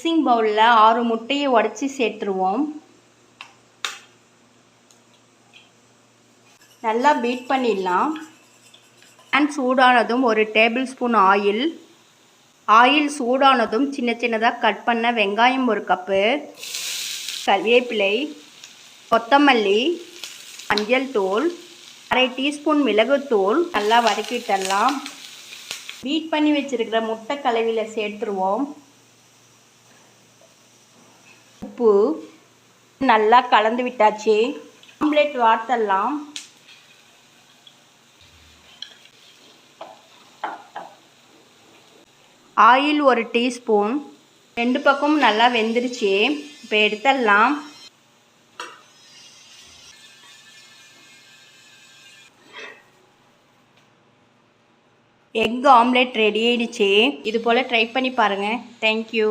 Mixing பவுலில் 6 முட்டையை உடச்சி சேர்த்துருவோம். நல்லா பீட் பண்ணிடலாம். பேன் சூடானதும் 1 டேபிள் ஸ்பூன் ஆயில் சூடானதும் சின்ன சின்னதாக கட் பண்ண வெங்காயம் 1 கப்பு, கறிவேப்பிலை, கொத்தமல்லி, மஞ்சள் தூள், அரை டீஸ்பூன் மிளகுத்தூள் நல்லா வதக்கிட்டலாம். பீட் பண்ணி வச்சிருக்கிற முட்டை கலவையில் சேர்த்துருவோம். உப்பு நல்லா கலந்து விட்டாச்சு. ஆம்லெட் வார்த்தலாம். Oil 1 teaspoon. 2 பக்கமும் நல்லா வெந்துருச்சு. இப்போ எடுத்துடலாம். எக் ஆம்லெட் ரெடி ஆயிடுச்சு. இது போல் ட்ரை பண்ணி பாருங்கள். தேங்க்யூ.